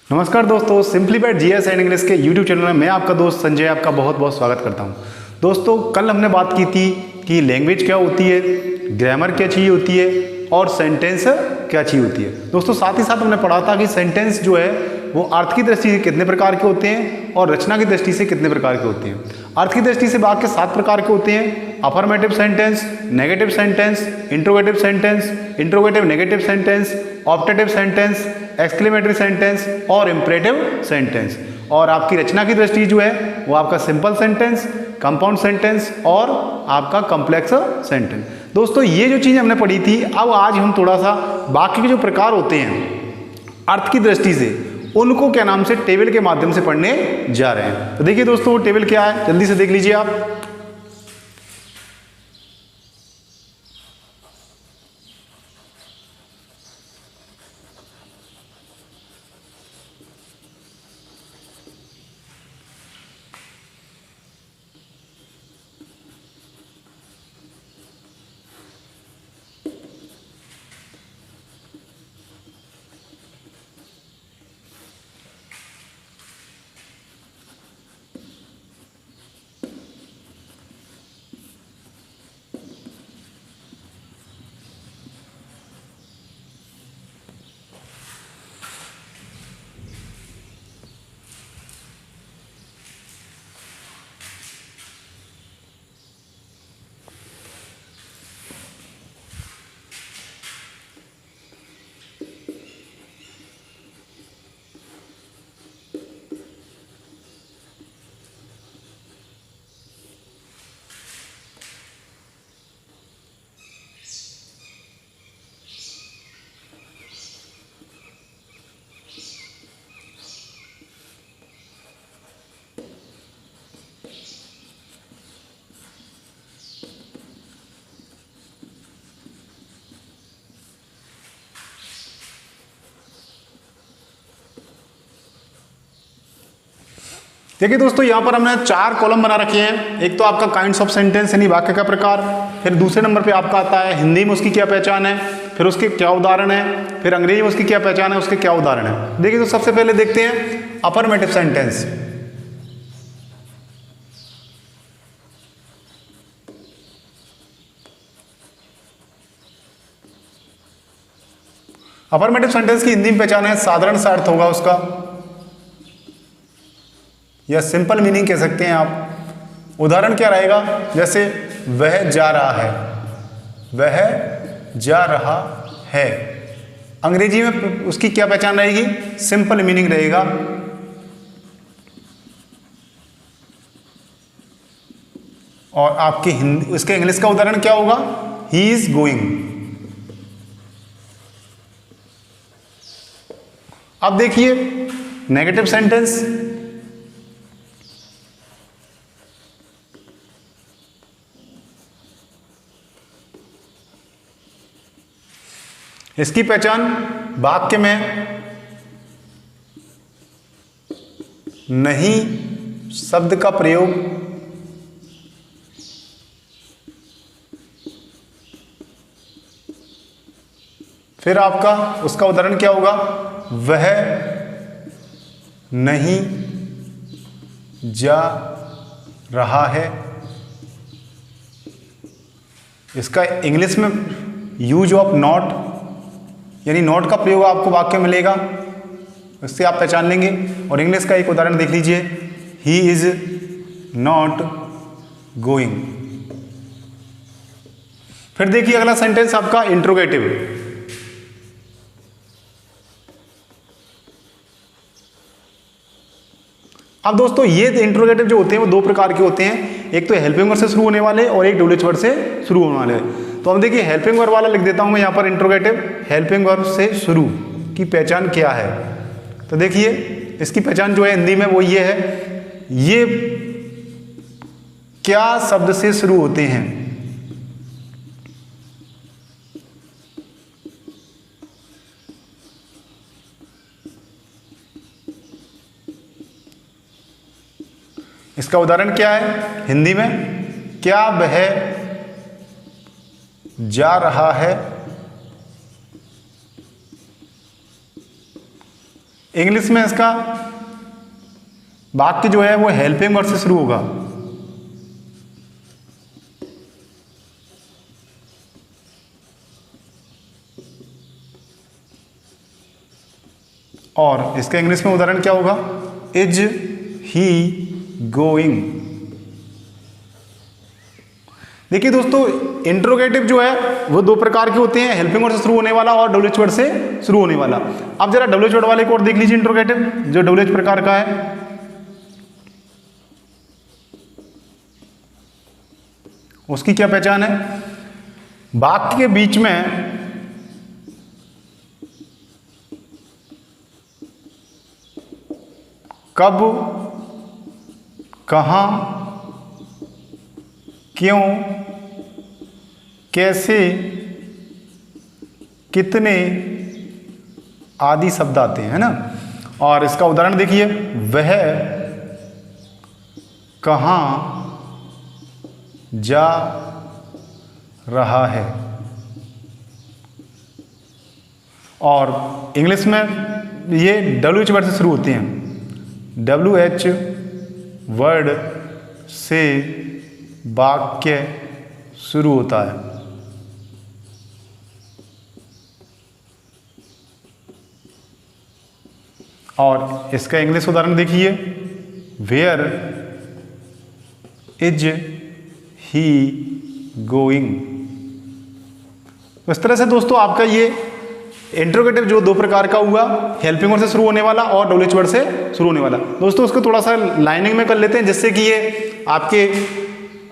नमस्कार दोस्तों, simplified GS and English के यूट्यूब चैनल में मैं आपका दोस्त संजय आपका बहुत बहुत स्वागत करता हूं। दोस्तों, कल हमने बात की थी कि लैंग्वेज क्या होती है, ग्रामर क्या चीज़ होती है और सेंटेंस क्या चीज़ होती है। दोस्तों, साथ ही साथ हमने पढ़ा था कि सेंटेंस जो है वो अर्थ की दृष्टि से कितने प्रकार के होते हैं और रचना की दृष्टि से कितने प्रकार के होते हैं। अर्थ की दृष्टि से वाक्य 7 प्रकार के होते हैं: affirmative sentence, negative sentence, interrogative sentence, interrogative negative sentence, optative sentence, exclamatory sentence और इंपरेटिव सेंटेंस। और आपकी रचना की दृष्टि जो है वो आपका सिंपल सेंटेंस, कंपाउंड सेंटेंस और आपका कॉम्प्लेक्स सेंटेंस। दोस्तों, ये जो चीज़ हमने पढ़ी थी, अब आज हम थोड़ा सा वाक्य के जो प्रकार होते हैं अर्थ की दृष्टि से, उनको क्या नाम से टेबल के माध्यम से पढ़ने जा रहे हैं। तो देखिए दोस्तों, वो टेबल क्या है, जल्दी से देख लीजिए आप। देखिए दोस्तों, यहाँ पर हमने 4 कॉलम बना रखे हैं। एक तो आपका काइंड्स ऑफ सेंटेंस यानी वाक्य का प्रकार, फिर दूसरे नंबर पे आपका आता है हिंदी में उसकी क्या पहचान है, फिर उसके क्या उदाहरण है, फिर अंग्रेजी में उसकी क्या पहचान है, उसके क्या उदाहरण है। देखिए, तो सबसे पहले देखते हैं अफर्मेटिव सेंटेंस। अफर्मेटिव सेंटेंस की हिंदी में पहचान है, साधारण सा अर्थ होगा उसका, या सिंपल मीनिंग कह सकते हैं आप। उदाहरण क्या रहेगा, जैसे वह जा रहा है, वह जा रहा है। अंग्रेजी में उसकी क्या पहचान रहेगी, सिंपल मीनिंग रहेगा। और आपकी हिंदी उसके इंग्लिश का उदाहरण क्या होगा, ही इज गोइंग। अब देखिए नेगेटिव सेंटेंस। इसकी पहचान वाक्य में नहीं शब्द का प्रयोग, फिर आपका उसका उदाहरण क्या होगा, वह नहीं जा रहा है। इसका इंग्लिश में यूज ऑफ नॉट यानी नॉट का प्रयोग आपको वाक्य मिलेगा, इससे आप पहचान लेंगे। और इंग्लिश का एक उदाहरण देख लीजिए, ही इज नॉट गोइंग। फिर देखिए अगला सेंटेंस आपका इंट्रोगेटिव। अब दोस्तों, ये इंट्रोगेटिव जो होते हैं वो 2 प्रकार के होते हैं। एक तो हेल्पिंग वर्ड से शुरू होने वाले और एक डब्ल्यूएच वर्ड से शुरू होने वाले। तो हम देखिए हेल्पिंग वर्ब वाला लिख देता हूं मैं यहाँ पर, इंट्रोगेटिव हेल्पिंग वर्ब से शुरू की पहचान क्या है। तो देखिए इसकी पहचान जो है हिंदी में वो ये है, ये क्या शब्द से शुरू होते हैं। इसका उदाहरण क्या है हिंदी में, क्या वह जा रहा है। इंग्लिश में इसका वाक्य जो है वो हेल्पिंग वर्ड से शुरू होगा। और इसका इंग्लिश में उदाहरण क्या होगा? Is he going. देखिए दोस्तों, इंट्रोगेटिव जो है वो दो प्रकार के होते हैं, हेल्पिंग वर्ड से शुरू होने वाला और डब्ल्यूएच वर्ड से शुरू होने वाला। अब जरा डब्ल्यूएच वर्ड वाले को और देख लीजिए, इंट्रोगेटिव जो डब्ल्यूएच प्रकार का है। उसकी क्या पहचान है? वाक्य के बीच में कब, कहां, क्यों, कैसे, कितने आदि शब्द आते हैं, है ना। और इसका उदाहरण देखिए, वह कहां जा रहा है। और इंग्लिश में ये डब्ल्यूएच वर्ड से शुरू होते हैं। डब्ल्यूएच वर्ड से वाक्य शुरू होता है। और इसका इंग्लिश उदाहरण देखिए, वेयर इज ही गोइंग। इस तरह से दोस्तों आपका ये इंट्रोगेटिव जो दो प्रकार का हुआ, हेल्पिंग वर्ड से शुरू होने वाला और डब्ल्यूएच वर्ड से शुरू होने वाला। दोस्तों उसको थोड़ा सा लाइनिंग में कर लेते हैं, जिससे कि ये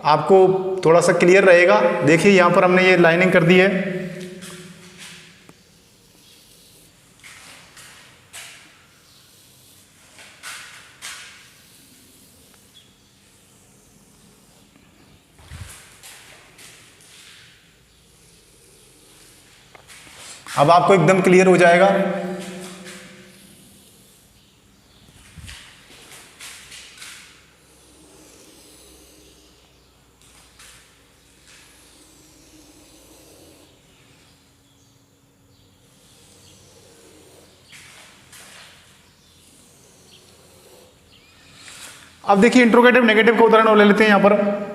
आपको थोड़ा सा क्लियर रहेगा। देखिए यहां पर हमने ये लाइनिंग कर दी है। अब आपको एकदम क्लियर हो जाएगा। अब देखिए इंट्रोगेटिव नेगेटिव का उदाहरण और ले लेते हैं यहां पर।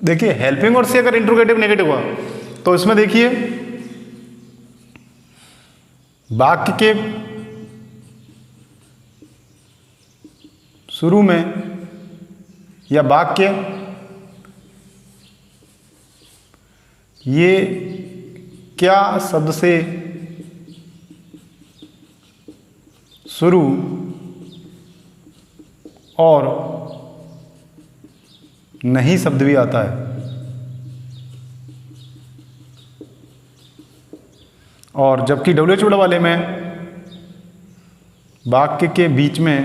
देखिए हेल्पिंग वर्ड से अगर इंट्रोगेटिव नेगेटिव हुआ तो इसमें देखिए वाक्य के शुरू में या वाक्य ये क्या शब्द से शुरू और नहीं शब्द भी आता है। और जबकि डब्ल्यूएच वर्ड वाले में वाक्य के बीच में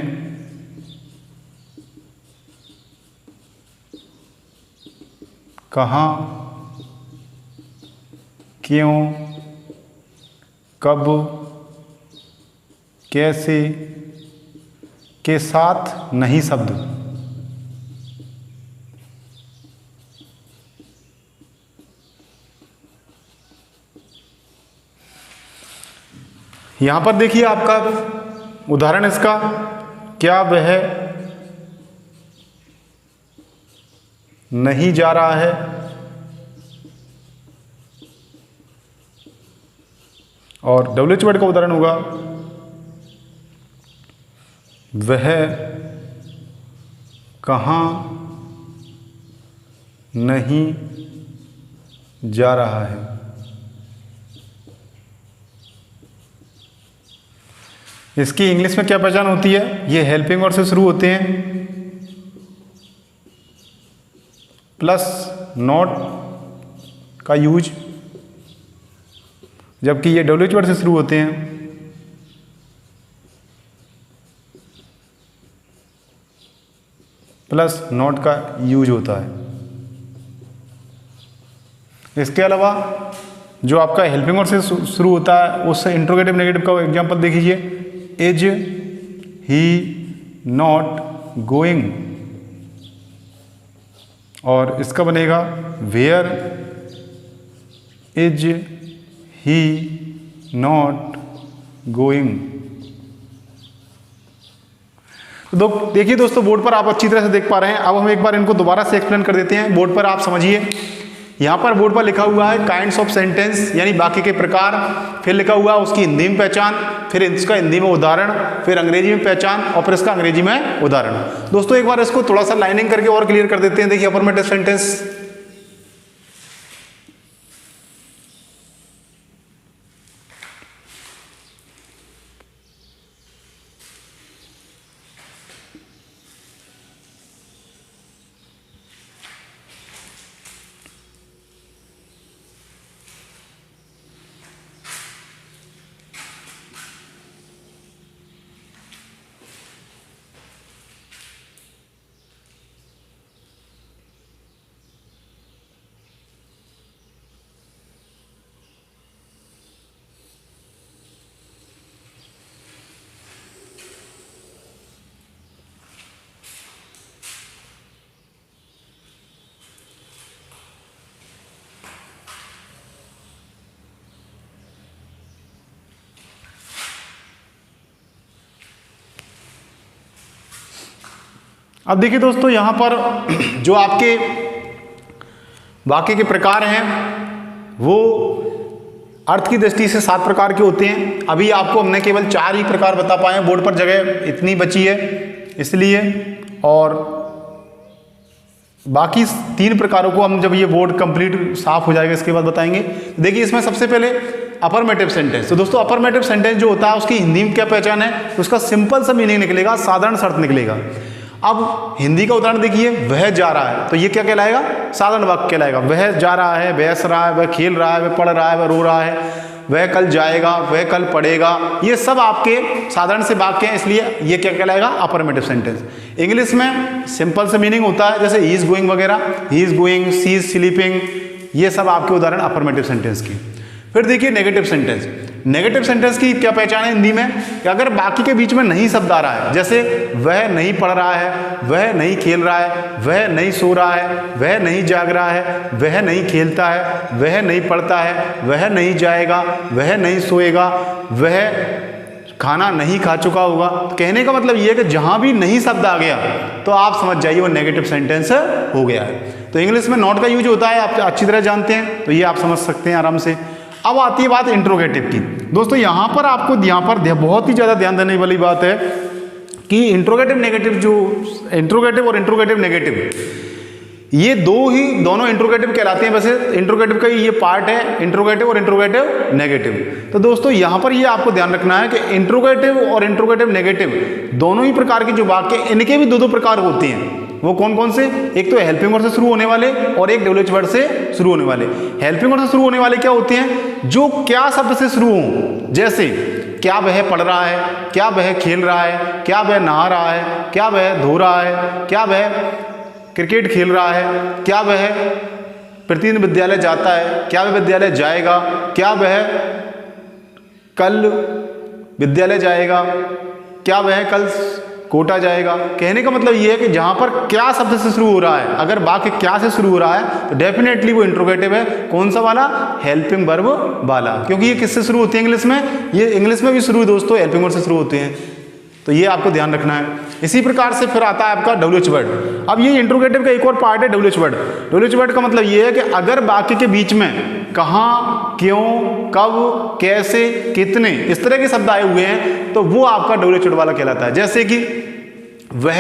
कहाँ, क्यों, कब, कैसे के साथ नहीं शब्द। यहां पर देखिए आपका उदाहरण इसका, क्या वह नहीं जा रहा है। और डब्ल्यूएच वर्ड का उदाहरण होगा, वह कहाँ नहीं जा रहा है। इसकी इंग्लिश में क्या पहचान होती है? ये हेल्पिंग वर्ड से शुरू होते हैं, प्लस नॉट का यूज, जबकि ये डब्ल्यूएच वर्ड से शुरू होते हैं प्लस नॉट का यूज होता है। इसके अलावा जो आपका हेल्पिंग वर्ड से शुरू होता है उससे इंट्रोगेटिव नेगेटिव का एग्जांपल देख लीजिए, इज ही नॉट गोइंग, और इसका बनेगा where is he not going. तो देखिए दोस्तों, बोर्ड पर आप अच्छी तरह से देख पा रहे हैं। अब हम एक बार इनको दोबारा से एक्सप्लेन कर देते हैं। बोर्ड पर आप समझिए, यहाँ पर बोर्ड पर लिखा हुआ है काइंड्स ऑफ सेंटेंस, यानी वाक्य के प्रकार, फिर लिखा हुआ है उसकी हिंदी में पहचान, फिर इसका हिंदी में उदाहरण, फिर अंग्रेजी में पहचान और फिर इसका अंग्रेजी में उदाहरण। दोस्तों एक बार इसको थोड़ा सा लाइनिंग करके और क्लियर कर देते हैं। देखिए अफर्मेटिव सेंटेंस, अब देखिए दोस्तों, यहाँ पर जो आपके वाक्य के प्रकार हैं वो अर्थ की दृष्टि से 7 प्रकार के होते हैं। अभी आपको हमने केवल 4 ही प्रकार बता पाए हैं, बोर्ड पर जगह इतनी बची है इसलिए, और बाकी 3 प्रकारों को हम जब ये बोर्ड कंप्लीट साफ हो जाएगा इसके बाद बताएंगे। देखिए इसमें सबसे पहले अफर्मेटिव सेंटेंस। तो दोस्तों अफर्मेटिव सेंटेंस जो होता है उसकी हिंदी में क्या पहचान है, उसका सिंपल सा मीनिंग निकलेगा, साधारण शर्त निकलेगा। अब हिंदी का उदाहरण देखिए, वह जा रहा है, तो ये क्या कहलाएगा, साधारण वाक्य कहलाएगा। वह जा रहा है, वह हंस रहा है, वह खेल रहा है, वह पढ़ रहा है, वह रो रहा है, वह कल जाएगा, वह कल पढ़ेगा, ये सब आपके साधारण से वाक्य हैं, इसलिए ये क्या कहलाएगा, अफर्मेटिव सेंटेंस। इंग्लिश में सिंपल से मीनिंग होता है, जैसे ही इज गोइंग वगैरह, he is going, she is sleeping, ये सब आपके उदाहरण अफर्मेटिव सेंटेंस की। फिर देखिए नेगेटिव सेंटेंस। नेगेटिव सेंटेंस की क्या पहचान है हिंदी में, कि अगर बाकी के बीच में नहीं शब्द आ रहा है, जैसे वह नहीं पढ़ रहा है, वह नहीं खेल रहा है, वह नहीं सो रहा है, वह नहीं जाग रहा है, वह नहीं खेलता है, वह नहीं पढ़ता है, वह नहीं जाएगा, वह नहीं सोएगा, वह खाना नहीं खा चुका होगा। तो कहने का मतलब ये है कि जहां भी नहीं शब्द आ गया तो आप समझ जाइए वो नेगेटिव सेंटेंस हो गया है। तो इंग्लिश में नॉट का यूज होता है, आप अच्छी तरह जानते हैं, तो ये आप समझ सकते हैं आराम से। अब आती है बात इंट्रोगेटिव की। दोस्तों यहाँ पर आपको बहुत ही ज़्यादा ध्यान देने वाली बात है कि इंट्रोगेटिव नेगेटिव, जो इंट्रोगेटिव और इंट्रोगेटिव नेगेटिव, ये दोनों इंट्रोगेटिव कहलाते हैं। वैसे इंट्रोगेटिव का ये पार्ट है, इंट्रोगेटिव और इंट्रोगेटिव नेगेटिव। तो दोस्तों यहाँ पर ये आपको ध्यान रखना है कि इंट्रोगेटिव और इंट्रोगेटिव नेगेटिव दोनों ही प्रकार के जो वाक्य, इनके भी 2 प्रकार होते हैं। वो कौन कौन से, एक तो हेल्पिंग वर्ड से शुरू होने वाले और एक डब्ल्यूएच वर्ड से शुरू होने वाले। हेल्पिंग वर्ड से शुरू होने वाले क्या होते हैं, जो क्या शब्द से शुरू हों, जैसे क्या वह पढ़ रहा है, क्या वह खेल रहा है, क्या वह नहा रहा है, क्या वह धो रहा है, क्या वह क्रिकेट खेल रहा है, क्या वह प्रतिदिन विद्यालय जाता है, क्या वह विद्यालय जाएगा, क्या वह कल विद्यालय जाएगा, क्या वह कल कोटा जाएगा। कहने का मतलब ये है कि जहां पर क्या शब्द से शुरू हो रहा है, अगर वाक्य क्या से शुरू हो रहा है तो डेफिनेटली वो इंट्रोगेटिव है। कौन सा वाला, हेल्पिंग वर्ब वाला, क्योंकि ये किससे शुरू होती है इंग्लिश में, ये इंग्लिश में भी शुरू दोस्तों हेल्पिंग वर्ब से शुरू होते हैं, तो ये आपको ध्यान रखना है। इसी प्रकार से फिर आता है आपका डब्ल्यूएच वर्ड। अब ये इंट्रोगेटिव का एक और पार्ट है डब्ल्यूएच वर्ड। डब्ल्यूएच वर्ड का मतलब ये है कि अगर वाक्य के बीच में कहाँ, क्यों, कब, कैसे, कितने, इस तरह के शब्द आए हुए हैं तो वो आपका डब्ल्यूएच वर्ड वाला कहलाता है। जैसे कि वह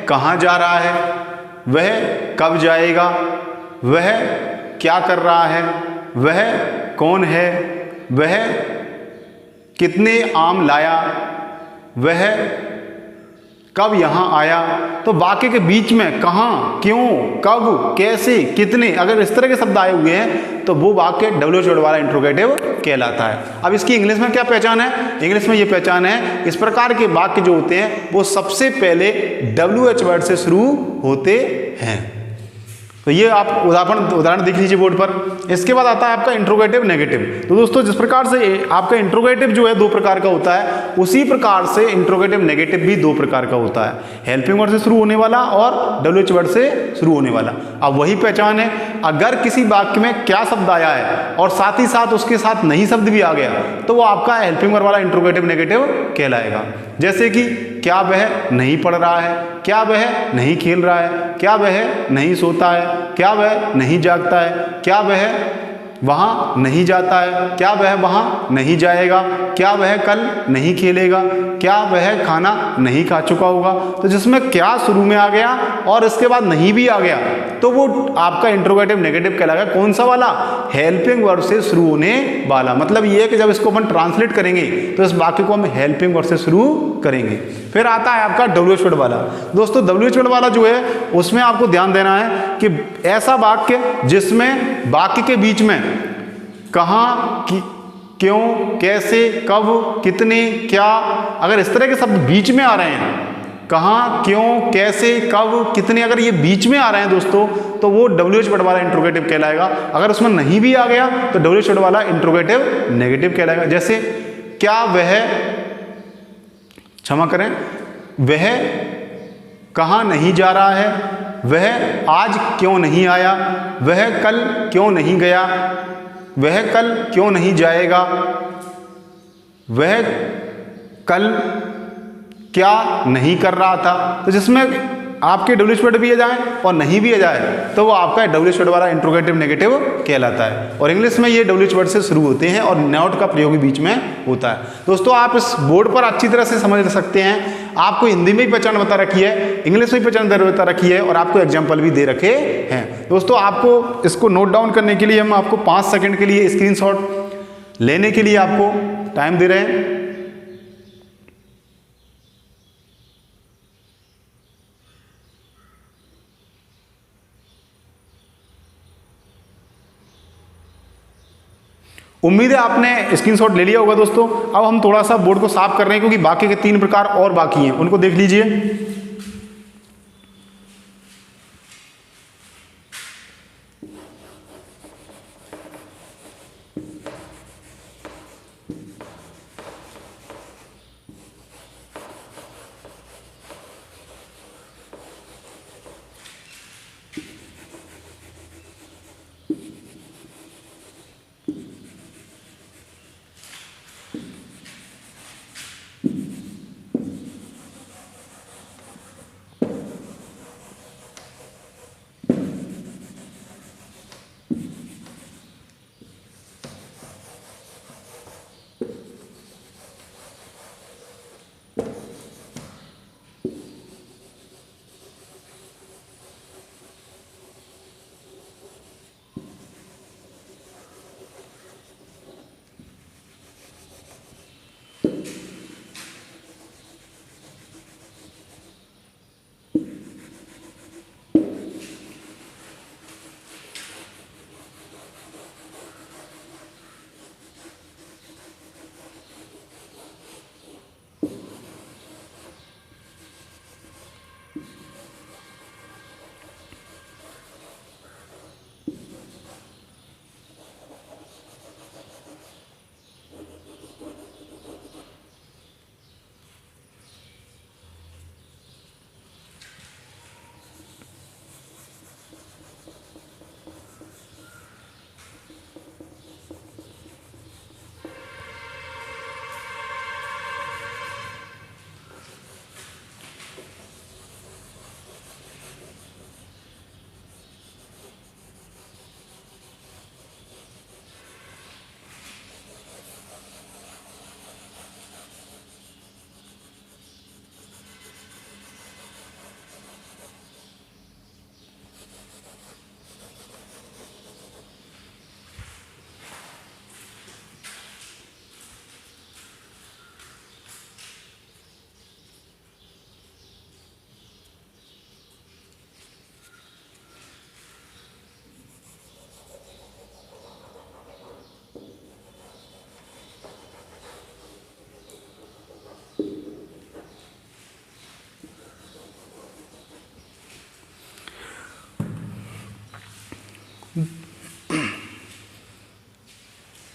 कहाँ जा रहा है, वह कब जाएगा, वह क्या कर रहा है, वह कौन है, वह कितने आम लाया, वह कब यहाँ आया। तो वाक्य के बीच में कहाँ, क्यों, कब, कैसे, कितने, अगर इस तरह के शब्द आए हुए हैं तो वो वाक्य डब्ल्यूएच वर्ड वाला इंट्रोगेटिव कहलाता है। अब इसकी इंग्लिश में क्या पहचान है, इंग्लिश में ये पहचान है, इस प्रकार के वाक्य जो होते हैं वो सबसे पहले डब्ल्यूएच वर्ड से शुरू होते हैं। तो ये आप उदाहरण देख लीजिए बोर्ड पर। इसके बाद आता है आपका इंट्रोगेटिव नेगेटिव। तो दोस्तों जिस प्रकार से आपका इंट्रोगेटिव जो है 2 प्रकार का होता है, उसी प्रकार से इंट्रोगेटिव नेगेटिव भी 2 प्रकार का होता है, हेल्पिंग वर्ड से शुरू होने वाला और WH वर्ड से शुरू होने वाला। अब वही पहचान है, अगर किसी वाक्य में क्या शब्द आया है और साथ ही साथ उसके साथ नहीं शब्द भी आ गया तो वो आपका हेल्पिंग वर्ड वाला इंट्रोगेटिव नेगेटिव कहलाएगा। जैसे कि क्या वह नहीं पढ़ रहा है, क्या वह नहीं खेल रहा है, क्या वह नहीं सोता है, क्या वह नहीं जागता है, क्या वह वहाँ नहीं जाता है, क्या वह वहाँ नहीं जाएगा, क्या वह कल नहीं खेलेगा, क्या वह खाना नहीं खा चुका होगा। तो जिसमें क्या शुरू में आ गया और इसके बाद नहीं भी आ गया तो वो आपका इंट्रोगेटिव नेगेटिव कहलाएगा। कौन सा वाला? हेल्पिंग वर्ड से शुरू होने वाला। मतलब ये है कि जब इसको अपन ट्रांसलेट करेंगे तो इस वाक्य को हम हेल्पिंग वर्ड से शुरू करेंगे। फिर आता है आपका WH वर्ड वाला। दोस्तों WH वर्ड वाला जो है उसमें आपको ध्यान देना है कि ऐसा वाक्य जिसमें वाक्य के बीच में कहाँ, क्यों, कैसे, कब, कितने, क्या, अगर इस तरह के शब्द बीच में आ रहे हैं, कहाँ, क्यों, कैसे, कब, कितने, अगर ये बीच में आ रहे हैं दोस्तों तो वो WH वर्ड वाला इंट्रोगेटिव कहलाएगा। अगर उसमें नहीं भी आ गया तो WH वर्ड वाला इंट्रोगेटिव नेगेटिव कहलाएगा। जैसे क्या वह, क्षमा करें, वह कहाँ नहीं जा रहा है, वह आज क्यों नहीं आया, वह कल क्यों नहीं गया, वह कल क्यों नहीं जाएगा, वह कल क्या नहीं कर रहा था। तो जिसमें आपके WH वर्ड भी आ जाए और नहीं भी आ जाए तो वो आपका WH वर्ड वाला इंट्रोगेटिव नेगेटिव कहलाता है। और इंग्लिश में ये WH वर्ड से शुरू होते हैं और नॉट का प्रयोग भी बीच में होता है। दोस्तों आप इस बोर्ड पर अच्छी तरह से समझ सकते हैं। आपको हिंदी में भी पहचान बता रखी है, इंग्लिश में भी पहचान बता रखी है और आपको एग्जाम्पल भी दे रखे हैं। दोस्तों आपको इसको नोट डाउन करने के लिए हम आपको 5 सेकंड के लिए स्क्रीनशॉट लेने के लिए आपको टाइम दे रहे हैं। उम्मीद है आपने स्क्रीनशॉट ले लिया होगा दोस्तों। अब हम थोड़ा सा बोर्ड को साफ कर रहे हैं क्योंकि बाकी के 3 प्रकार और बाकी हैं, उनको देख लीजिए।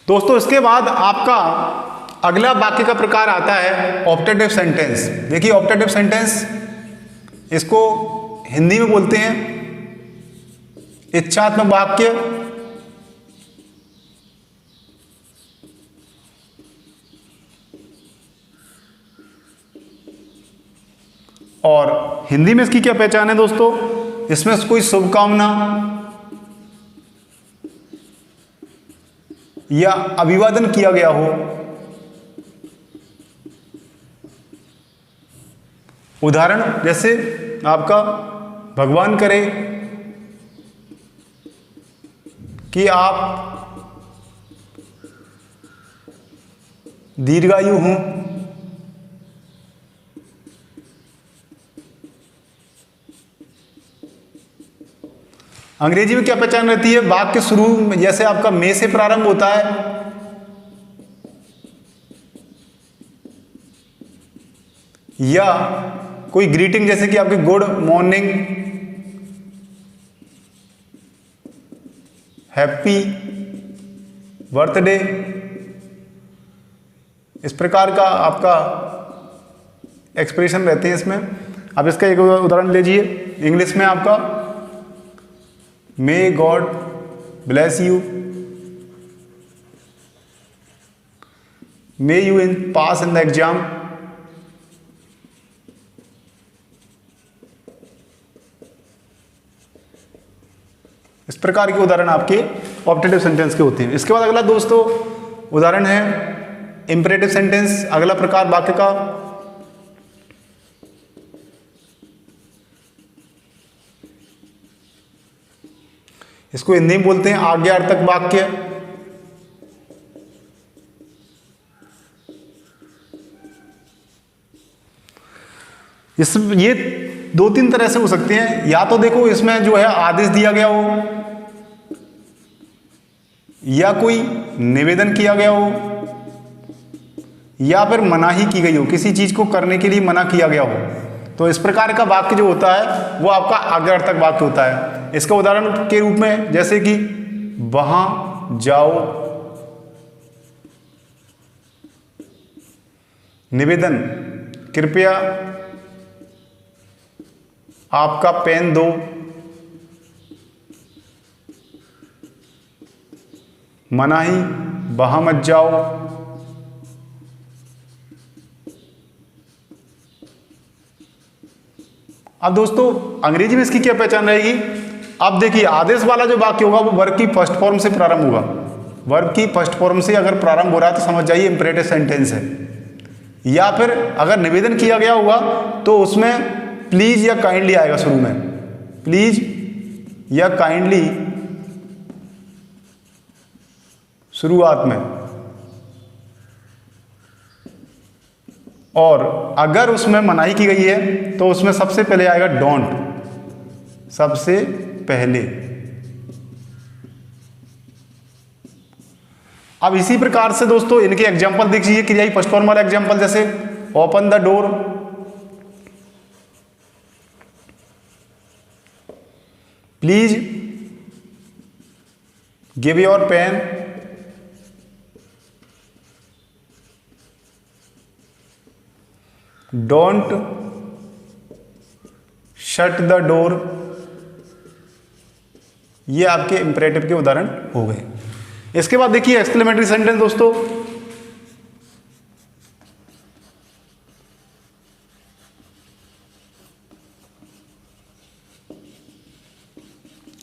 दोस्तों इसके बाद आपका अगला वाक्य का प्रकार आता है ऑप्टेटिव सेंटेंस। देखिए ऑप्टेटिव सेंटेंस, इसको हिंदी में बोलते हैं इच्छात्मक वाक्य। और हिंदी में इसकी क्या पहचान है दोस्तों, इसमें कोई शुभकामना या अभिवादन किया गया हो, उदाहरण जैसे आपका भगवान करे कि आप दीर्घायु हों, अंग्रेजी में क्या पहचान रहती है, वाक्य शुरू में जैसे आपका मे से प्रारंभ होता है, या कोई ग्रीटिंग जैसे कि आपकी गुड मॉर्निंग, हैप्पी बर्थडे, इस प्रकार का आपका एक्सप्रेशन रहते हैं इसमें। अब इसका एक उदाहरण लीजिए, इंग्लिश में आपका may God bless you, may you in pass in the exam. इस प्रकार के उदाहरण आपके ऑप्टेटिव सेंटेंस के होते हैं। इसके बाद अगला दोस्तों उदाहरण है इंपरेटिव सेंटेंस, अगला प्रकार वाक्य का। इसको हिंदी में बोलते हैं आज्ञार्थक वाक्य। ये दो तीन तरह से हो सकते हैं, या तो देखो इसमें जो है आदेश दिया गया हो, या कोई निवेदन किया गया हो, या फिर मनाही की गई हो, किसी चीज को करने के लिए मना किया गया हो। तो इस प्रकार का वाक्य जो होता है वो आपका आज्ञार्थक वाक्य होता है। इसका उदाहरण के रूप में जैसे कि वहां जाओ, निवेदन कृपया आपका पेन दो, मनाही वहां मत जाओ। अब दोस्तों अंग्रेजी में इसकी क्या पहचान रहेगी। अब देखिए आदेश वाला जो वाक्य होगा वो वर्ब की फर्स्ट फॉर्म से प्रारंभ होगा। वर्ब की फर्स्ट फॉर्म से अगर प्रारंभ हो रहा है तो समझ जाइए इंपरेटिव सेंटेंस है। या फिर अगर निवेदन किया गया होगा तो उसमें प्लीज या काइंडली आएगा शुरू में, प्लीज या काइंडली शुरुआत में। और अगर उसमें मनाही की गई है तो उसमें सबसे पहले आएगा डोंट, सबसे पहले। अब इसी प्रकार से दोस्तों इनके एग्जांपल देख लीजिए, क्रियाई फर्स्ट फॉर्म वाला एग्जांपल जैसे open the door, please give your pen, don't shut the door. ये आपके इंपरेटिव के उदाहरण हो गए। इसके बाद देखिए एक्सक्लेमेटरी सेंटेंस दोस्तों।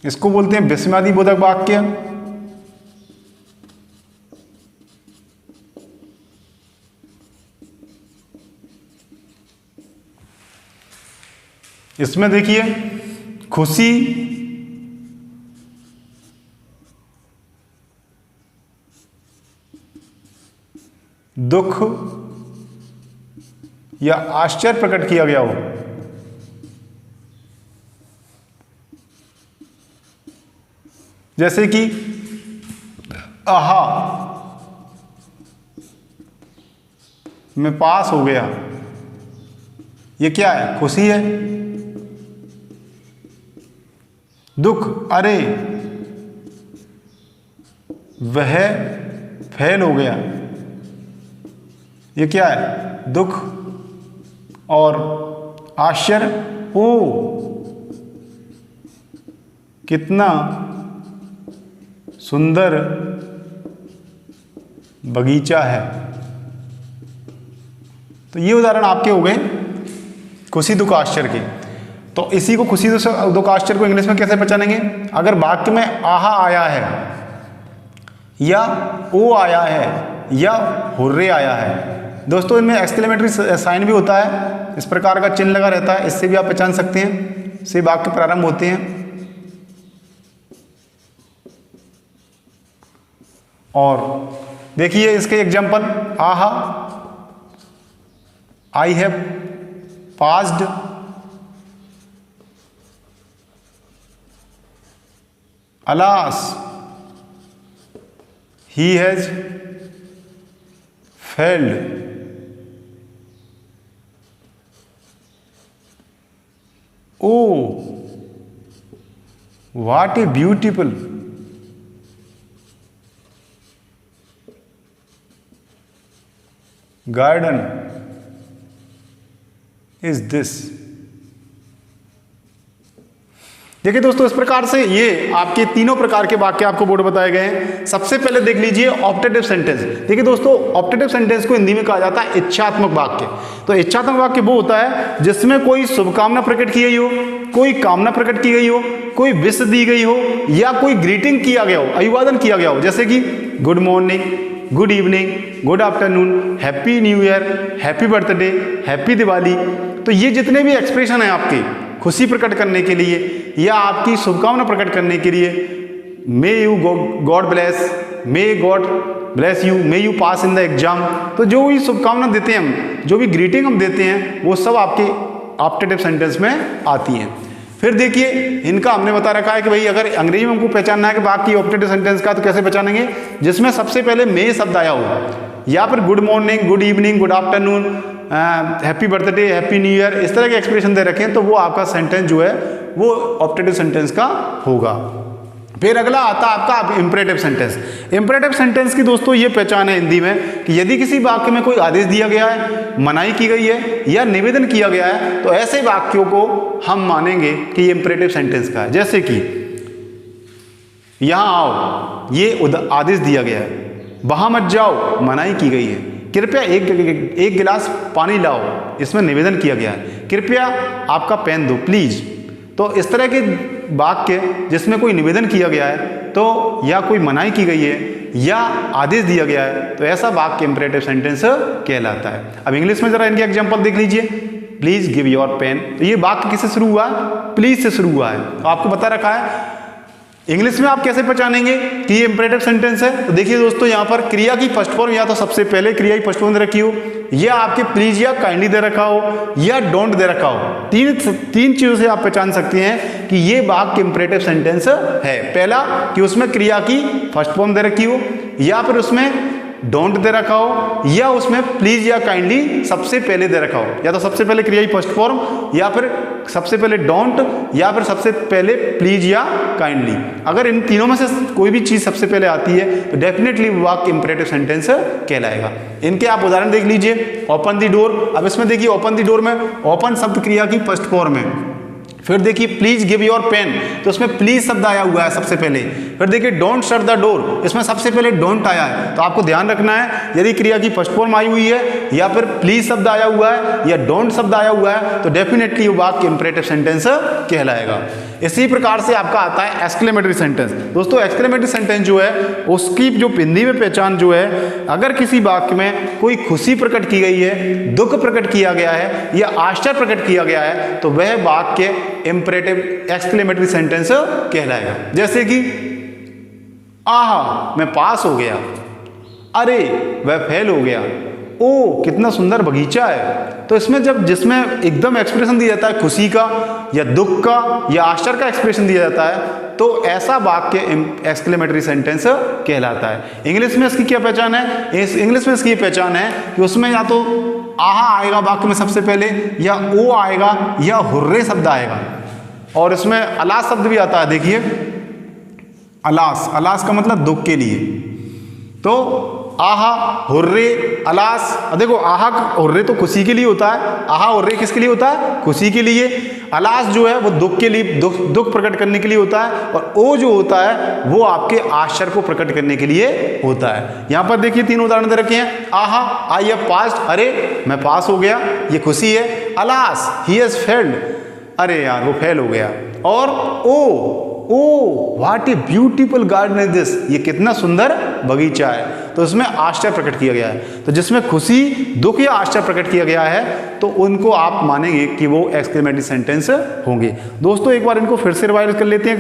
इसको बोलते हैं विस्मयादि बोधक वाक्य। इसमें देखिए खुशी, दुख या आश्चर्य प्रकट किया गया हो, जैसे कि आहा मैं पास हो गया, ये क्या है, खुशी है। दुख, अरे वह फेल हो गया। ये क्या है? दुख और आश्चर्य। ओ कितना सुंदर बगीचा है। तो ये उदाहरण आपके हो गए खुशी दुख आश्चर्य के। तो इसी को खुशी दुख आश्चर्य को इंग्लिश में कैसे पहचानेंगे? अगर वाक्य में आहा आया है या ओ आया है या हुर्रे आया है, दोस्तों इनमें एक्सक्लेमेटरी साइन भी होता है, इस प्रकार का चिन्ह लगा रहता है, इससे भी आप पहचान सकते हैं, इससे वाक्य प्रारंभ होते हैं। और देखिए इसके एग्जाम्पल, आहा, I have passed, alas, he has failed, oh what a beautiful, garden is this. देखिए दोस्तों, इस प्रकार से ये आपके तीनों प्रकार के वाक्य आपको बोर्ड बताए गए हैं। सबसे पहले देख लीजिए ऑप्टेटिव सेंटेंस। देखिए दोस्तों, ऑप्टेटिव सेंटेंस को हिंदी में कहा जाता है इच्छात्मक वाक्य। तो इच्छात्मक वाक्य वो होता है जिसमें कोई शुभकामना प्रकट की गई हो, कोई कामना प्रकट की गई हो, कोई विश दी गई हो या कोई ग्रीटिंग किया गया हो, अभिवादन किया गया हो, जैसे कि good morning, good evening, good afternoon, happy new year, happy birthday, happy Diwali. तो ये जितने भी एक्सप्रेशन हैं आपके खुशी प्रकट करने के लिए या आपकी शुभकामना प्रकट करने के लिए, may you God bless, may God bless you, may you pass in the exam. तो जो भी शुभकामना देते हैं हम, जो भी ग्रीटिंग हम देते हैं, वो सब आपके ऑप्टेटिव सेंटेंस में आती हैं। फिर देखिए, इनका हमने बता रखा है कि भाई अगर अंग्रेजी में हमको पहचानना है कि बाकी ऑप्टेटिव सेंटेंस का, तो कैसे पहचानेंगे? जिसमें सबसे पहले मे शब्द आया हो, या फिर good morning, good evening, good afternoon, happy birthday, happy new year, इस तरह के एक्सप्रेशन दे रखे हैं, तो वो आपका सेंटेंस जो है वो ऑप्टेटिव सेंटेंस का होगा। फिर अगला आता है आपका इंपरेटिव सेंटेंस। इंपरेटिव सेंटेंस की दोस्तों ये पहचान है हिंदी में कि यदि किसी वाक्य में कोई आदेश दिया गया है, मनाही की गई है या निवेदन किया गया है, तो ऐसे वाक्यों को हम मानेंगे कि ये इंपरेटिव सेंटेंस का है। जैसे कि यहां आओ, ये आदेश दिया गया है। वहां मत जाओ, मनाही की गई है। कृपया एक गिलास पानी लाओ, इसमें निवेदन किया गया है। कृपया आपका पेन दो, प्लीज। तो इस तरह के वाक्य जिसमें कोई निवेदन किया गया है, तो या कोई मनाही की गई है या आदेश दिया गया है, तो ऐसा वाक्य इंपरेटिव सेंटेंस कहलाता है। अब इंग्लिश में जरा इनके एग्जांपल देख लीजिए। प्लीज गिव योर पेन, तो ये वाक्य किससे शुरू हुआ? प्लीज से शुरू हुआ है। तो आपको बता रखा है। इंग्लिश में आप कैसे पहचानेंगे कि ये इंपरेटिव सेंटेंस है? तो देखिए दोस्तों, यहाँ पर क्रिया की फर्स्ट फॉर्म या तो सबसे पहले क्रिया की फर्स्ट फॉर्म दे रखी हो, या आपके प्लीज या काइंडली दे रखा हो, या डोंट दे रखा हो। तीन चीजों से आप पहचान सकते हैं कि ये वाक्य इंपरेटिव सेंटेंस है। पहला कि उसमें क्रिया की फर्स्ट फॉर्म दे रखी हो, या फिर उसमें डोंट दे रखा हो, या उसमें प्लीज या काइंडली सबसे पहले दे रखा हो। या तो सबसे पहले क्रिया की फर्स्ट फॉर्म, या फिर सबसे पहले डोंट, या फिर सबसे पहले प्लीज या काइंडली। अगर इन तीनों में से कोई भी चीज सबसे पहले आती है तो डेफिनेटली वाक्य इंपरेटिव सेंटेंस कहलाएगा। इनके आप उदाहरण देख लीजिए। Open the door. अब इसमें देखिए ओपन द डोर में ओपन शब्द क्रिया की फर्स्ट फॉर्म है। फिर देखिए प्लीज गिव योर पेन, तो उसमें प्लीज शब्द आया हुआ है सबसे पहले। फिर देखिए डोंट शट द डोर, इसमें सबसे पहले डोंट आया है। तो आपको ध्यान रखना है, यदि क्रिया की फर्स्ट फॉर्म आई हुई है या फिर प्लीज शब्द आया हुआ है या डोंट शब्द आया हुआ है, तो डेफिनेटली वाक्य इंपरेटिव सेंटेंस कहलाएगा। इसी प्रकार से आपका आता है एक्सक्लेमेटरी सेंटेंस। दोस्तों एक्सक्लेमेटरी सेंटेंस जो है उसकी जो हिंदी में पहचान जो है, अगर किसी वाक्य में कोई खुशी प्रकट की गई है, दुख प्रकट किया गया है या आश्चर्य प्रकट किया गया है, तो वह वाक्य इंपरेटिव एक्सक्लेमेटरी सेंटेंस कहलाएगा। जैसे कि आहा मैं पास हो गया, अरे वह फेल हो गया, ओ कितना सुंदर बगीचा है। तो इसमें जिसमें एकदम एक्सप्रेशन दिया जाता है खुशी का या दुख का या आश्चर्य का एक्सप्रेशन दिया जाता है, तो ऐसा वाक्य एक्सक्लेमेटरी सेंटेंस कहलाता है। इंग्लिश में इसकी क्या पहचान है? इंग्लिश में इसकी पहचान है कि उसमें या तो आहा आएगा वाक्य में सबसे पहले, या ओ आएगा, या हुर्रे शब्द आएगा। और इसमें अला शब्द भी आता है। देखिए अलास, अलास का मतलब दुख के लिए। तो आहा हुर्रे अलास, देखो आहा हुर्रे तो खुशी के लिए होता है, आहा हुर्रे किसके लिए होता है? खुशी के लिए। अलास जो है वो दुख के लिए, दुख प्रकट करने के लिए होता है, और ओ जो होता है वो आपके आश्चर्य को प्रकट करने के लिए होता है। यहां पर देखिए 3 उदाहरण दे रखे हैं। आहा आई हैव पास्ड, अरे मैं पास हो गया, ये खुशी है। अलास ही हैज फेल्ड, अरे यार वो फेल हो गया। और oh what a beautiful garden is this, ये कितना सुंदर बगीचा है। तो इसमें आश्चर्य प्रकट किया गया है। तो जिसमें खुशी, दुख या आश्चर्य प्रकट किया गया है तो उनको आप मानेंगे कि वो एक्सक्लेमेटरी सेंटेंस होंगे। दोस्तों एक बार इनको फिर से रिवाइज कर लेते हैं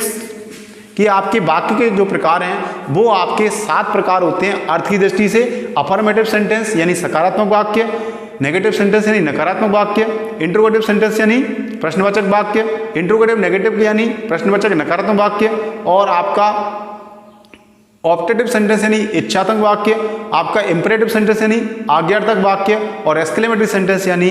कि आपके वाक्य के जो प्रकार हैं वो आपके 7 प्रकार होते हैं अर्थ की दृष्टि से। अफर्मेटिव सेंटेंस यानी सकारात्मक वाक्य, नेगेटिव सेंटेंस यानी नकारात्मक वाक्य, इंट्रोगेटिव सेंटेंस यानी प्रश्नवाचक वाक्य, इंट्रोगेटिव नेगेटिव यानी प्रश्नवाचक नकारात्मक वाक्य, और आपका ऑप्टेटिव सेंटेंस यानी इच्छात्मक वाक्य, आपका इंपरेटिव सेंटेंस यानी आज्ञार्थक वाक्य, और एक्सक्लेमेटरी सेंटेंस यानी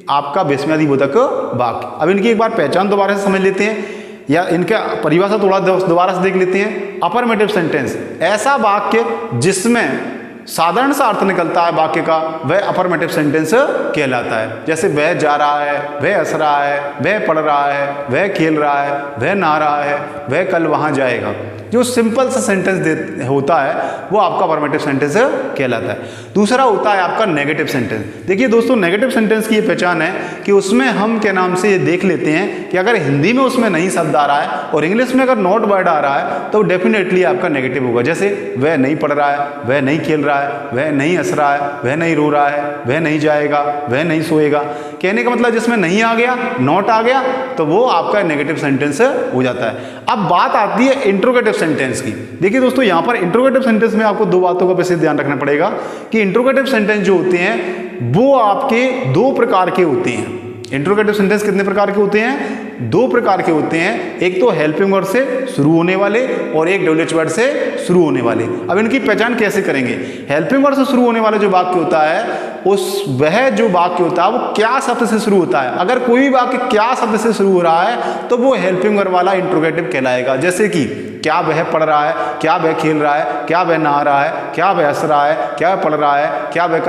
आपका विस्मयादिबोधक वाक्य। अब इनकी एक बार पहचान दोबारा से समझ लेते हैं, या इनका परिभाषा थोड़ा दोबारा से देख लेते हैं। अफर्मेटिव सेंटेंस, ऐसा वाक्य जिसमें साधारण सा अर्थ निकलता है वाक्य का, वह अफर्मेटिव सेंटेंस कहलाता है। जैसे वह जा रहा है, वह हंस रहा है, वह पढ़ रहा है, वह खेल रहा है, वह नहा रहा है, वह कल वहां जाएगा। जो सिंपल सा सेंटेंस होता है वो आपका अफर्मेटिव सेंटेंस कहलाता है। दूसरा होता है आपका नेगेटिव सेंटेंस। देखिए दोस्तों नेगेटिव सेंटेंस की ये पहचान है कि उसमें हम के नाम से ये देख लेते हैं कि अगर हिंदी में उसमें नहीं शब्द आ रहा है और इंग्लिश में अगर नॉट वर्ड आ रहा है तो डेफिनेटली आपका नेगेटिव होगा। जैसे वह नहीं पढ़ रहा है, वह नहीं खेल रहा है, वह नहीं हंस रहा है, वह नहीं रो रहा है, वह नहीं जाएगा, वह नहीं सोएगा। कहने का मतलब जिसमें नहीं आ गया, नॉट आ गया, तो वो आपका नेगेटिव सेंटेंस हो जाता है। अब बात आती है इंट्रोगेटिव सेंटेंस की। देखिए दोस्तों यहां पर इंट्रोगेटिव सेंटेंस में आपको 2 बातों का विशेष ध्यान रखना पड़ेगा कि इंट्रोगेटिव सेंटेंस जो होते हैं वो आपके 2 प्रकार के होते हैं। इंट्रोगेटिव सेंटेंस कितने प्रकार के होते हैं? 2 प्रकार के होते हैं। एक तो हेल्पिंग वर्ड से शुरू होने वाले और एक डब्ल्यूएच वर्ड से शुरू होने वाले। अब इनकी पहचान कैसे करेंगे? हेल्पिंग वर्ड से शुरू होने वाला जो वाक्य होता है वह जो वाक्य होता है वो क्या शब्द से शुरू होता है। अगर कोई भी वाक्य क्या शब्द से शुरू हो रहा है तो वो हेल्पिंग वर्ड वाला इंट्रोगेटिव कहलाएगा। जैसे कि क्या वह पढ़ रहा है, क्या वह खेल रहा है, क्या वह नहा रहा है, क्या वह हंस रहा है, क्या वह पढ़ रहा है, क्या वह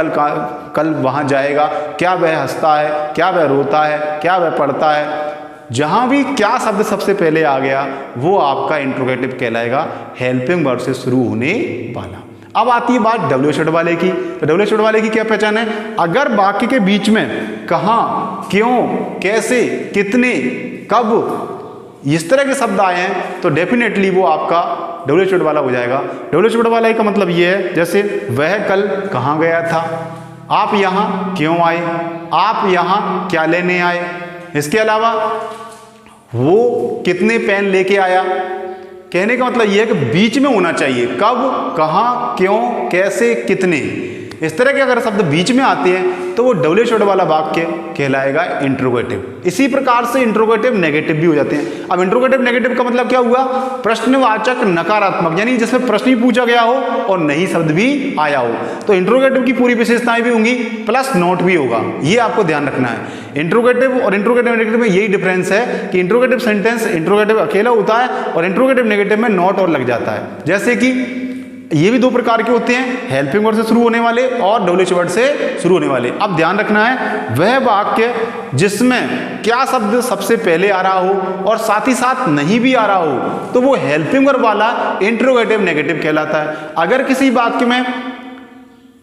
कल वहां जाएगा, क्या वह हंसता है, क्या वह रोता है, क्या वह पढ़ता है। जहां भी क्या शब्द सबसे पहले आ गया वो आपका इंट्रोगेटिव कहलाएगा, हेल्पिंग वर्ड से शुरू होने वाला। अब आती है बात डब्ल्यूएच वर्ड वाले की। तो डब्ल्यूएच वर्ड वाले की क्या पहचान है? अगर वाक्य के बीच में कहाँ, क्यों, कैसे, कितने, कब इस तरह के शब्द आए हैं तो डेफिनेटली वो आपका डब्ल्यूएच वर्ड वाला हो जाएगा। डब्ल्यूएच वर्ड वाला का मतलब ये है, जैसे वह कल कहाँ गया था, आप यहाँ क्यों आए, आप यहाँ क्या लेने आए, इसके अलावा वो कितने पेन लेके आया। कहने का मतलब यह है कि बीच में होना चाहिए, कब, कहाँ, क्यों, कैसे, कितने। इस तरह के अगर शब्द बीच में आते हैं तो वो डब्ल्यूएच वर्ड वाला वाक्य कहलाएगा इंट्रोगेटिव। इसी प्रकार से इंट्रोगेटिव नेगेटिव भी हो जाते हैं। अब इंट्रोगेटिव नेगेटिव का मतलब क्या हुआ? प्रश्नवाचक नकारात्मक, यानी जिसमें प्रश्न ही पूछा गया हो और नई शब्द भी आया हो। तो इंट्रोगेटिव की पूरी विशेषताएं भी होंगी प्लस नोट भी होगा, ये आपको ध्यान रखना है। इंट्रोगेटिव और इंट्रोगेटिव नेगेटिव में यही डिफरेंस है कि इंट्रोगेटिव सेंटेंस इंट्रोगेटिव अकेला होता है और इंट्रोगेटिव नेगेटिव में नोट और लग जाता है। जैसे कि ये भी 2 प्रकार के होते हैं, हेल्पिंग वर्ड से शुरू होने वाले और डब्ल्यूएच वर्ड से शुरू होने वाले। अब ध्यान रखना है वह वाक्य जिसमें क्या शब्द सबसे पहले आ रहा हो और साथ ही साथ नहीं भी आ रहा हो तो वो हेल्पिंग वर्ड वाला इंट्रोगेटिव नेगेटिव कहलाता है। अगर किसी वाक्य में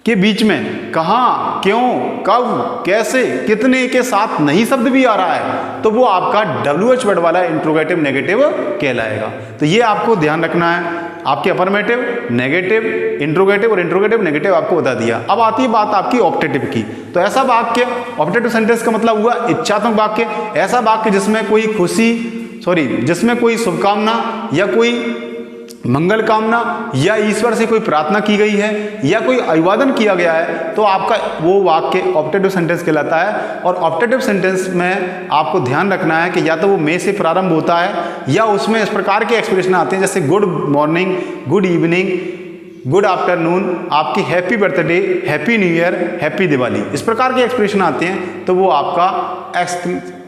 के बीच में कहाँ, क्यों, कब, कैसे, कितने के साथ नहीं शब्द भी आ रहा है तो वो आपका डब्ल्यूएच वर्ड वाला इंट्रोगेटिव नेगेटिव कहलाएगा। तो ये आपको ध्यान रखना है। आपके अफर्मेटिव, नेगेटिव, इंट्रोगेटिव और इंट्रोगेटिव नेगेटिव आपको बता दिया। अब आती है बात आपकी ऑप्टेटिव की। तो ऐसा वाक्य, ऑप्टेटिव सेंटेंस का मतलब हुआ इच्छात्मक वाक्य, ऐसा वाक्य जिसमें जिसमें कोई शुभकामना या कोई मंगल कामना या ईश्वर से कोई प्रार्थना की गई है या कोई अभिवादन किया गया है तो आपका वो वाक्य ऑप्टेटिव सेंटेंस कहलाता है। और ऑप्टेटिव सेंटेंस में आपको ध्यान रखना है कि या तो वो मे से प्रारंभ होता है या उसमें इस प्रकार के एक्सप्रेशन आते हैं जैसे good morning, good evening, good afternoon, आपकी happy birthday, happy new year, happy Diwali, इस प्रकार के एक्सप्रेशन आते हैं तो वो आपका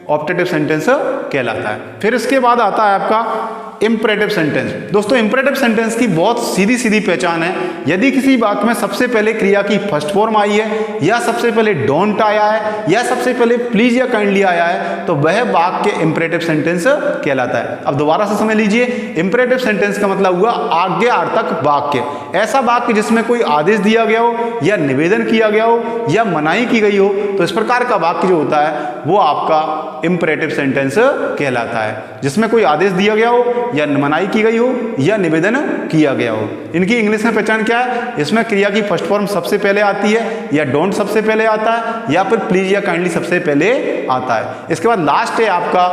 ऑप्टेटिव सेंटेंस कहलाता है। फिर इसके बाद आता है आपका इम्परेटिव सेंटेंस। दोस्तों इम्परेटिव सेंटेंस की बहुत सीधी सीधी पहचान है। यदि किसी वाक्य में सबसे पहले क्रिया की फर्स्ट फॉर्म आई है, या सबसे पहले डोंट आया है, या सबसे पहले प्लीज या काइंडली आया है, तो वह वाक्य इम्परेटिव सेंटेंस कहलाता है। अब दोबारा से समझ लीजिए, इम्परेटिव सेंटेंस का मतलब हुआ आज्ञार्थक वाक्य। ऐसा वाक्य जिसमें कोई आदेश दिया गया हो, या निवेदन किया गया हो, या मनाही की गई हो, तो इस प्रकार का वाक्य जो होता है वो आपका इम्परेटिव सेंटेंस कहलाता है। जिसमें कोई आदेश दिया गया हो, या मनाही की गई हो, या निवेदन किया गया हो। इनकी इंग्लिश में पहचान क्या है? इसमें क्रिया की फर्स्ट फॉर्म सबसे पहले आती है, या डोंट सबसे पहले आता है, या फिर प्लीज या काइंडली सबसे पहले आता है। इसके बाद लास्ट है आपका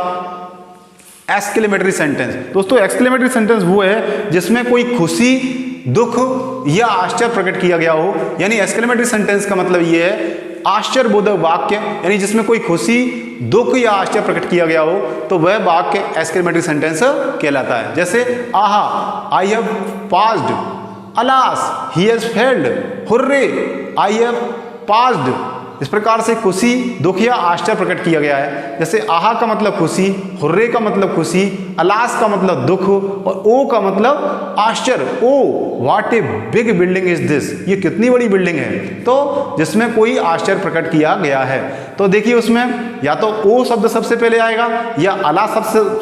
एक्सक्लेमेटरी सेंटेंस। दोस्तों एक्सक्लेमेटरी सेंटेंस वो है जिसमें कोई खुशी, दुख या आश्चर्य प्रकट किया गया हो। यानी एक्सक्लेमेटरी सेंटेंस का मतलब ये है आश्चर्यबोधक वाक्य, यानी जिसमें कोई खुशी, दुख या आश्चर्य प्रकट किया गया हो, तो वह वाक्य एक्सक्लेमेटरी सेंटेंस कहलाता है। जैसे आहा, I have passed, alas, he has failed, hurray, I have passed. इस प्रकार से खुशी, दुख या आश्चर्य प्रकट किया गया है। जैसे आहा का मतलब खुशी, हुर्रे का मतलब खुशी, अलास का मतलब दुख, और ओ का मतलब आश्चर्य। Oh what a big building is this, ये कितनी बड़ी बिल्डिंग है, तो जिसमें कोई आश्चर्य प्रकट किया गया है। तो देखिए उसमें या तो ओ शब्द सबसे पहले आएगा, या अला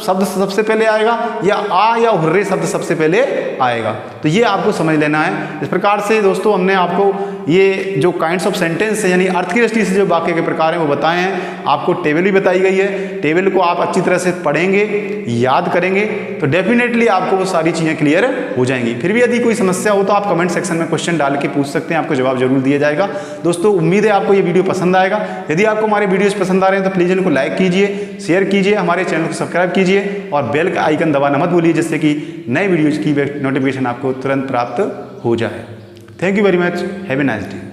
शब्द सबसे पहले आएगा, या आ या हुर्रे शब्द सबसे पहले आएगा। तो ये आपको समझ लेना है। इस प्रकार से दोस्तों हमने आपको ये जो काइंड्स ऑफ सेंटेंस है, यानी अर्थ की दृष्टि से जो वाक्य के प्रकार हैं वो बताए हैं। आपको टेबल भी बताई गई है। टेबल को आप अच्छी तरह से पढ़ेंगे, याद करेंगे, तो डेफिनेटली आपको वो सारी चीज़ें क्लियर हो जाएंगी। फिर भी यदि कोई समस्या हो तो आप कमेंट सेक्शन में क्वेश्चन डाल के पूछ सकते हैं, आपको जवाब जरूर दिया जाएगा। दोस्तों उम्मीद है आपको ये वीडियो पसंद आएगा। यदि आपको हमारे वीडियोस पसंद आ रहे हैं तो प्लीज़ इनको लाइक कीजिए, शेयर कीजिए, हमारे चैनल को सब्सक्राइब कीजिए, और बेल का आइकन दबाना मत भूलिए, जिससे कि नए वीडियोज़ की नोटिफिकेशन आपको तुरंत प्राप्त हो जाए। Thank you very much. Have a nice day.